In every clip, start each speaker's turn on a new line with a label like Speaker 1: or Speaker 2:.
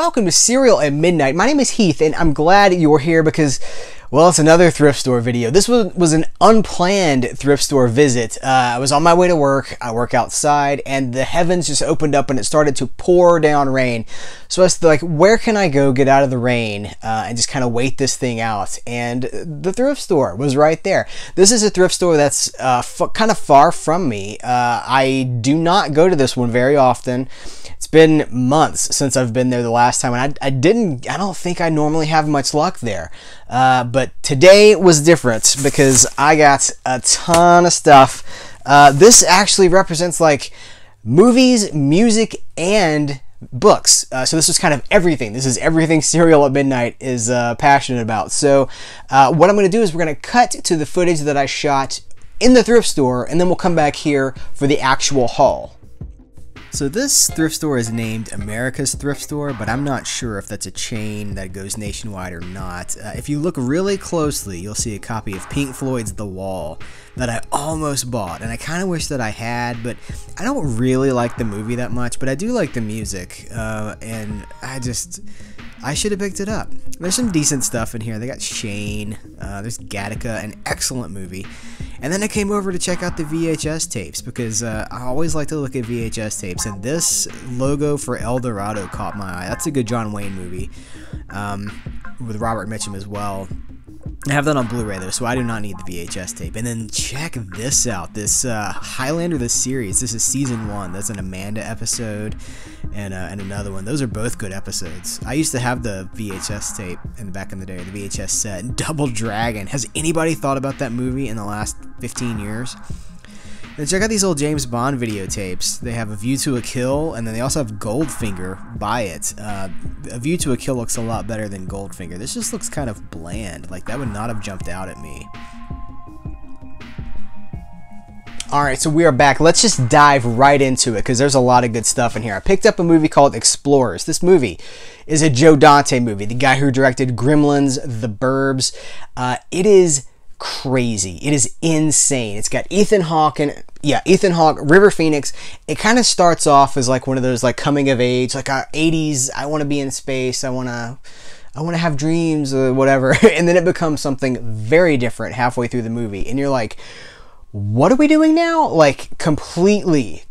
Speaker 1: welcome to Serial at Midnight. My name is Heath, and I'm glad you're here because, well, it's another thrift store video. This was an unplanned thrift store visit. I was on my way to work. I work outside, and the heavens just opened up, and it started to pour down rain. So I was like, where can I go get out of the rain and just kind of wait this thing out? And the thrift store was right there. This is a thrift store that's kind of far from me. I do not go to this one very often. It's been months since I've been there the last time, and I don't think I normally have much luck there. But today was different because I got a ton of stuff. This actually represents like movies, music, and books. So this was kind of everything. This is everything Serial at Midnight is passionate about. So what I'm going to do is we're going to cut to the footage that I shot in the thrift store, and then we'll come back here for the actual haul. So this thrift store is named America's Thrift Store, but I'm not sure if that's a chain that goes nationwide or not. If you look really closely, you'll see a copy of Pink Floyd's The Wall that I almost bought, and I kind of wish that I had, but I don't really like the movie that much, but I do like the music, and I should have picked it up. There's some decent stuff in here. They got Shane, there's Gattaca, an excellent movie. And then I came over to check out the VHS tapes because I always like to look at VHS tapes, and this logo for El Dorado caught my eye. That's a good John Wayne movie with Robert Mitchum as well. I have that on Blu-ray though, so I do not need the VHS tape. And then check this out, this Highlander, the series. This is season 1. That's an Amanda episode and another one. Those are both good episodes. I used to have the VHS tape back in the day, the VHS set. Double Dragon. Has anybody thought about that movie in the last 15 years? And check out these old James Bond videotapes. They have A View to a Kill, and then they also have Goldfinger. Buy it. A View to a Kill looks a lot better than Goldfinger. This just looks kind of bland. Like, that would not have jumped out at me. Alright, so we are back. Let's just dive right into it because there's a lot of good stuff in here. I picked up a movie called Explorers. This movie is a Joe Dante movie, the guy who directed Gremlins, The Burbs. It is crazy. It is insane. It's got Ethan Hawke, River Phoenix. It kind of starts off as like one of those like coming of age, like 80s, I want to be in space, I want to have dreams or whatever. And then it becomes something very different halfway through the movie. And you're like, what are we doing now? Like completely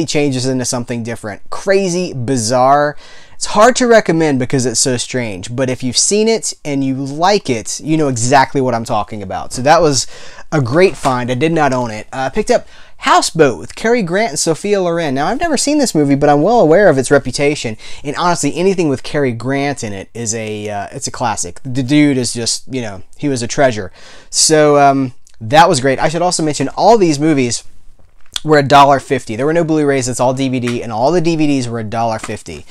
Speaker 1: changes into something different. Crazy, bizarre. It's hard to recommend because it's so strange, but if you've seen it and you like it, you know exactly what I'm talking about. So that was a great find. I did not own it. I picked up Houseboat with Cary Grant and Sophia Loren. Now, I've never seen this movie, but I'm well aware of its reputation. And honestly, anything with Cary Grant in it is it's a classic. The dude is just, you know, he was a treasure. So that was great. I should also mention all these movies were $1.50. There were no Blu-rays. It's all DVD, and all the DVDs were $1.50.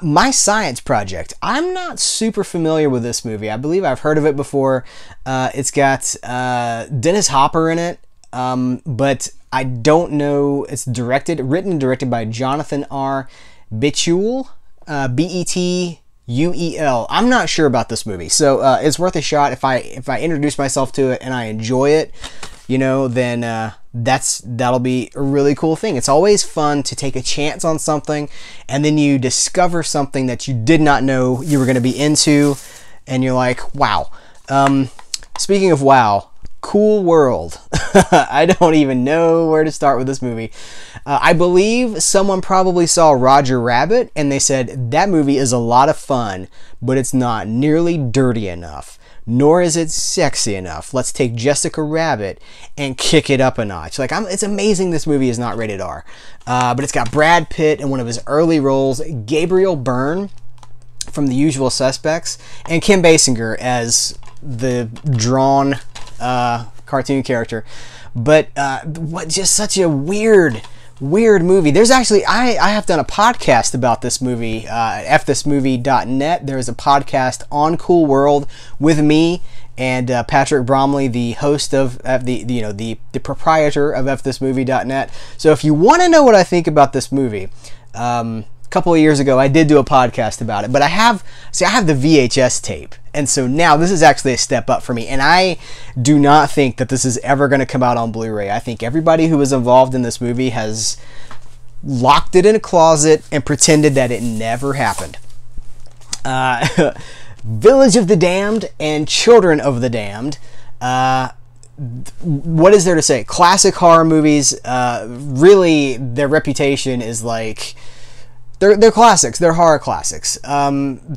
Speaker 1: My Science Project. I'm not super familiar with this movie. I believe I've heard of it before. It's got Dennis Hopper in it, but I don't know. It's written and directed by Jonathan R. Betuel, B-E-T-U-E-L. I'm not sure about this movie, so it's worth a shot. If I introduce myself to it and I enjoy it, you know, then that'll be a really cool thing. It's always fun to take a chance on something and then you discover something that you did not know you were going to be into and you're like, wow. Speaking of wow, Cool World. I don't even know where to start with this movie. I believe someone probably saw Roger Rabbit and they said that movie is a lot of fun, but it's not nearly dirty enough. Nor is it sexy enough. Let's take Jessica Rabbit and kick it up a notch. Like, it's amazing this movie is not rated R. But it's got Brad Pitt in one of his early roles, Gabriel Byrne from The Usual Suspects, and Kim Basinger as the drawn cartoon character. But just such a weird movie. There's actually, I have done a podcast about this movie at fthismovie.net. There's a podcast on Cool World with me and Patrick Bromley, the host of the proprietor of fthismovie.net. So if you want to know what I think about this movie, a couple of years ago I did do a podcast about it, but I have the VHS tape, and so now this is actually a step up for me, and I do not think that this is ever going to come out on Blu-ray. I think everybody who was involved in this movie has locked it in a closet and pretended that it never happened. Village of the Damned and Children of the Damned. What is there to say? Classic horror movies. Really, their reputation is like they're classics. They're horror classics.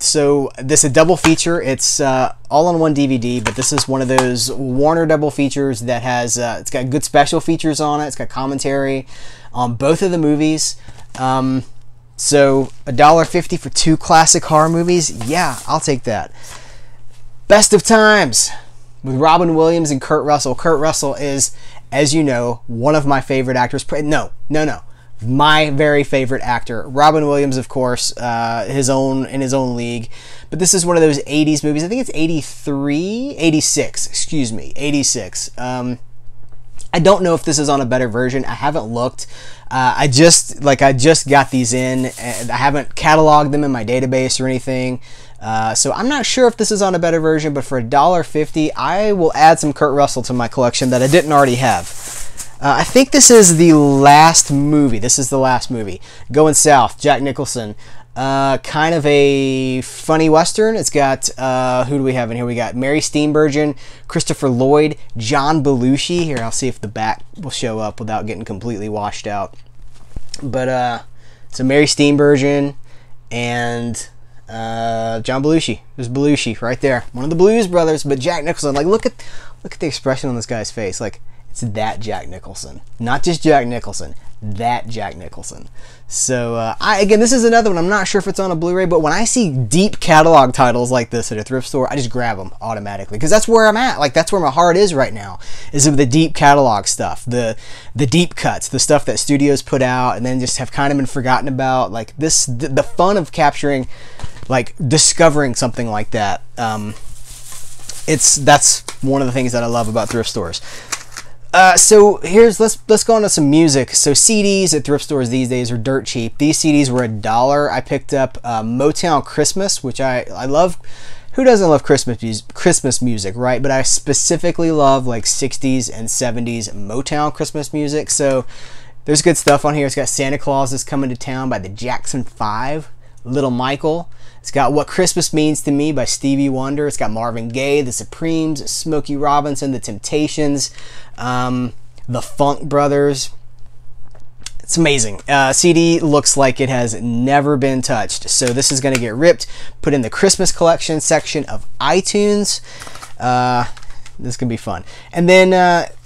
Speaker 1: So this is a double feature. It's all on one DVD, but this is one of those Warner double features that has it's got good special features on it. It's got commentary on both of the movies. So $1.50 for two classic horror movies. Yeah, I'll take that. Best of Times with Robin Williams and Kurt Russell. Kurt Russell is, as you know, one of my favorite actors. No. My very favorite actor. Robin Williams, of course, in his own league. But this is one of those 80s movies. I think it's 86, excuse me, 86. I don't know if this is on a better version. I haven't looked. I just got these in, and I haven't cataloged them in my database or anything. So I'm not sure if this is on a better version, but for $1.50, I will add some Kurt Russell to my collection that I didn't already have. I think this is the last movie. This is the last movie. Going South, Jack Nicholson. Kind of a funny Western. It's got, who do we have in here? We got Mary Steenburgen, Christopher Lloyd, John Belushi. Here, I'll see if the back will show up without getting completely washed out. But, so Mary Steenburgen and John Belushi. There's Belushi right there. One of the Blues Brothers, but Jack Nicholson. Like, look at the expression on this guy's face. Like, it's that Jack Nicholson. Not just Jack Nicholson. That Jack Nicholson. So, again, this is another one. I'm not sure if it's on a Blu-ray, but when I see deep catalog titles like this at a thrift store, I just grab them automatically. Because that's where I'm at. Like, that's where my heart is right now. Is of the deep catalog stuff. The deep cuts. The stuff that studios put out and then just have kind of been forgotten about. Like, this, the fun of capturing, like, discovering something like that. That's one of the things that I love about thrift stores. So let's go on to some music. So CDs at thrift stores these days are dirt cheap. These CDs were $1. I picked up Motown Christmas, which I love. Who doesn't love Christmas music, right? But I specifically love like 60s and 70s Motown Christmas music. So there's good stuff on here. It's got Santa Claus is Coming to Town by the Jackson 5, Little Michael. It's got What Christmas Means to Me by Stevie Wonder. It's got Marvin Gaye, The Supremes, Smokey Robinson, The Temptations, The Funk Brothers. It's amazing. CD looks like it has never been touched. So this is going to get ripped, put in the Christmas collection section of iTunes. This can be fun. And then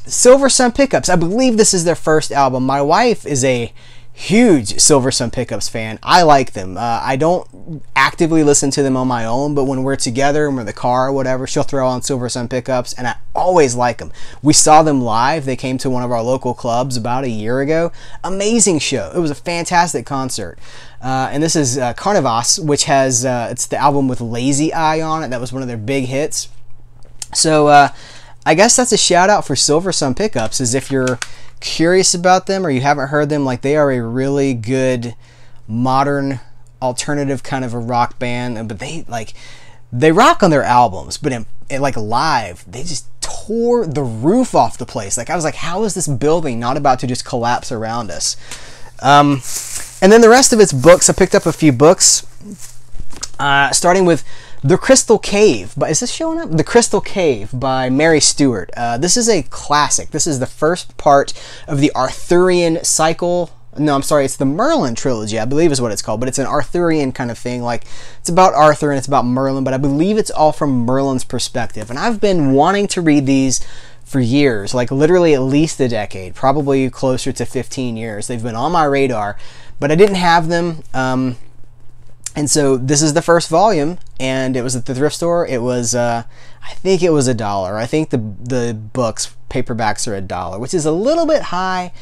Speaker 1: Silversun Pickups. I believe this is their first album. My wife is a huge Silversun Pickups fan. I like them. I don't actively listen to them on my own, but when we're together and we're in the car or whatever, she'll throw on Silversun Pickups, and I always like them. We saw them live. They came to one of our local clubs about a year ago. Amazing show. It was a fantastic concert. And this is Carnivas, which has, it's the album with Lazy Eye on it. That was one of their big hits. So I guess that's a shout out for Silversun Pickups, is if you're curious about them or you haven't heard them, like, they are a really good modern alternative kind of a rock band, but they rock on their albums, but in like live they just tore the roof off the place. Like, I was like, how is this building not about to just collapse around us? And then the rest of it's books. I picked up a few books, starting with The Crystal Cave. But is this showing up? The Crystal Cave by Mary Stewart. This is a classic. This is the first part of the Arthurian cycle. No, I'm sorry, it's the Merlin Trilogy, I believe is what it's called. But it's an Arthurian kind of thing. Like, it's about Arthur and it's about Merlin, but I believe it's all from Merlin's perspective. And I've been wanting to read these for years, like literally at least a decade, probably closer to 15 years. They've been on my radar, but I didn't have them. And so this is the first volume, and it was at the thrift store. It was, I think it was $1. I think the books, paperbacks are $1, which is a little bit high,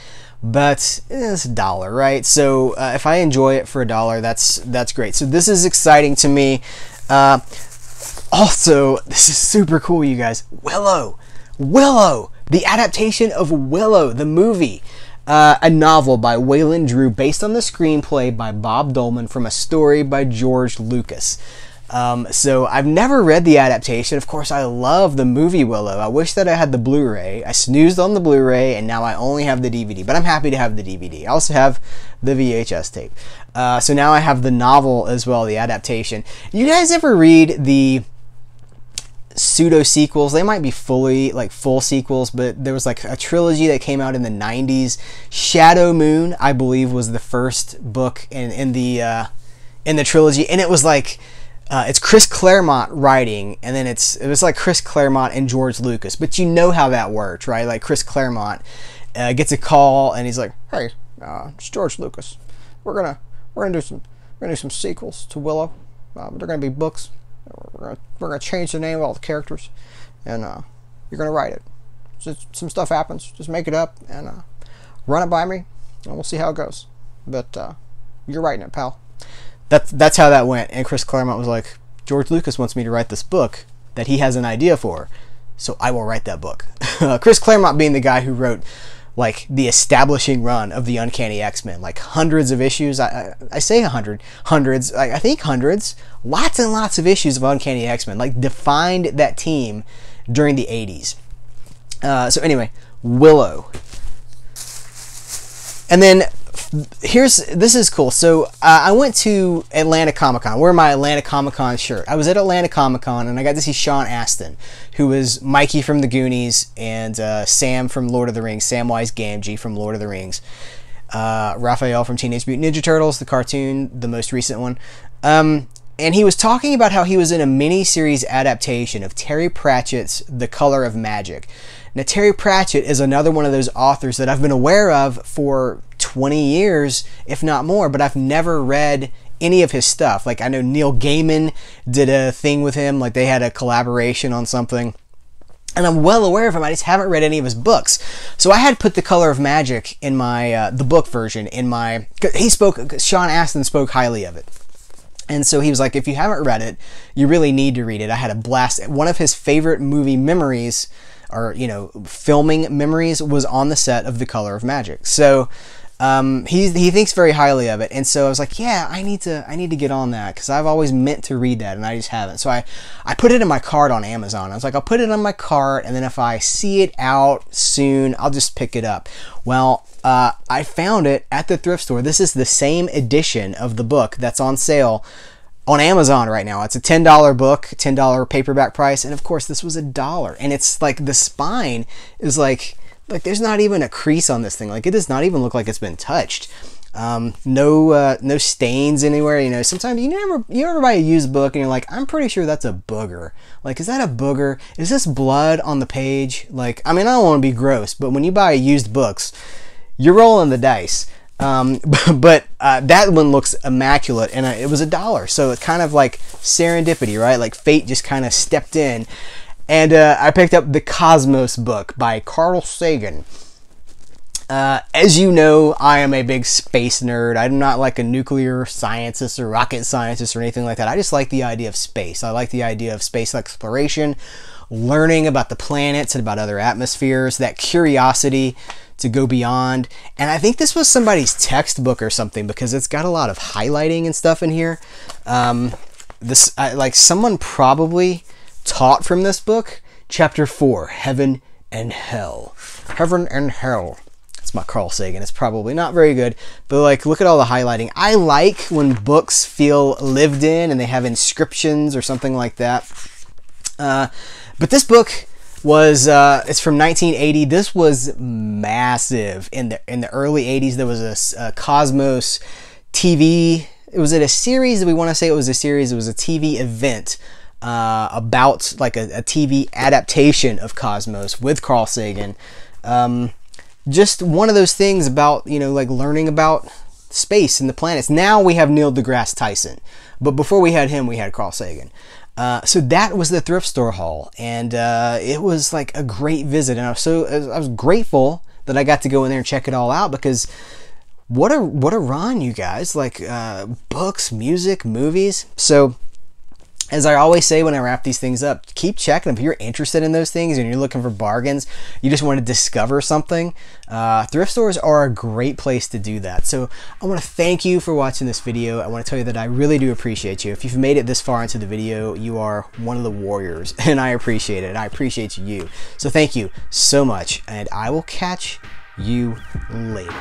Speaker 1: but it's $1, right? So if I enjoy it for $1, that's great. So this is exciting to me. Also, this is super cool, you guys. Willow, the adaptation of Willow, the movie. A novel by Waylon Drew based on the screenplay by Bob Dolman from a story by George Lucas. So I've never read the adaptation. Of course, I love the movie Willow. I wish that I had the Blu-ray. I snoozed on the Blu-ray, and now I only have the DVD. But I'm happy to have the DVD. I also have the VHS tape. So now I have the novel as well, the adaptation. You guys ever read the pseudo sequels? They might be full sequels, but there was like a trilogy that came out in the 90s. Shadow Moon, I believe, was the first book in the trilogy, and it was like it's Chris Claremont writing, and then it was like Chris Claremont and George Lucas. But you know how that worked, right? Like Chris Claremont gets a call, and he's like, "Hey, it's George Lucas. We're gonna do some sequels to Willow. They're gonna be books. We're gonna change the name of all the characters, and you're gonna write it. Just, some stuff happens. Just make it up and run it by me, and we'll see how it goes. But you're writing it, pal." That's how that went. And Chris Claremont was like, "George Lucas wants me to write this book that he has an idea for, so I will write that book." Chris Claremont being the guy who wrote like the establishing run of the Uncanny X-Men, like hundreds of issues. I say hundreds. I think hundreds. Lots and lots of issues of Uncanny X-Men. Like defined that team during the 80s. So anyway, Willow. And then this is cool. So I went to Atlanta Comic-Con. Wear my Atlanta Comic-Con shirt. I was at Atlanta Comic-Con and I got to see Sean Astin, who was Mikey from the Goonies and Sam from Lord of the Rings, Samwise Gamgee from Lord of the Rings, Raphael from Teenage Mutant Ninja Turtles, the cartoon, the most recent one. And he was talking about how he was in a mini-series adaptation of Terry Pratchett's The Color of Magic. Now, Terry Pratchett is another one of those authors that I've been aware of for 20 years, if not more, but I've never read any of his stuff. Like, I know Neil Gaiman did a thing with him, like they had a collaboration on something. And I'm well aware of him, I just haven't read any of his books. So I had put The Color of Magic in my, the book version, in my, Sean Astin spoke highly of it. And so he was like, if you haven't read it, you really need to read it. I had a blast. One of his favorite movie memories, or, you know, filming memories, was on the set of The Color of Magic. So he thinks very highly of it. And so I was like, yeah, I need to get on that, because I've always meant to read that and I just haven't. So I put it in my cart on Amazon. I was like, I'll put it on my cart, and then if I see it out soon, I'll just pick it up. Well, I found it at the thrift store. This is the same edition of the book that's on sale on Amazon right now. It's a $10 book, $10 paperback price, and of course this was $1. And it's like the spine is like there's not even a crease on this thing. Like, it does not even look like it's been touched. No stains anywhere. You know, sometimes you ever buy a used book and you're like, I'm pretty sure that's a booger. Like, is that a booger? Is this blood on the page? Like, I mean, I don't want to be gross, but when you buy used books, you're rolling the dice. But that one looks immaculate, and it was $1. So it's kind of like serendipity, right? Like fate just kind of stepped in. And I picked up the Cosmos book by Carl Sagan. As you know, I am a big space nerd. I'm not like a nuclear scientist or rocket scientist or anything like that. I just like the idea of space. I like the idea of space exploration, learning about the planets and about other atmospheres, that curiosity to go beyond. And I think this was somebody's textbook or something, because it's got a lot of highlighting and stuff in here. Like someone probably taught from this book. Chapter 4, Heaven and Hell. Heaven and Hell. It's my Carl Sagan. It's probably not very good, but like, look at all the highlighting. I like when books feel lived in and they have inscriptions or something like that. But this book was it's from 1980. This was massive in the early 80s. There was a Cosmos TV. Was it a series? We want to say it was a series. It was a TV event about like a TV adaptation of Cosmos with Carl Sagan. Just one of those things about, you know, like learning about space and the planets. Now we have Neil deGrasse Tyson, but before we had him, we had Carl Sagan. So that was the thrift store haul, and it was like a great visit, and I was grateful that I got to go in there and check it all out, because what a run, you guys. Like books, music, movies. So as I always say when I wrap these things up, keep checking them. If you're interested in those things and you're looking for bargains, you just want to discover something, thrift stores are a great place to do that. So I want to thank you for watching this video. I want to tell you that I really do appreciate you. If you've made it this far into the video, you are one of the warriors, and I appreciate it, and I appreciate you. So thank you so much, and I will catch you later.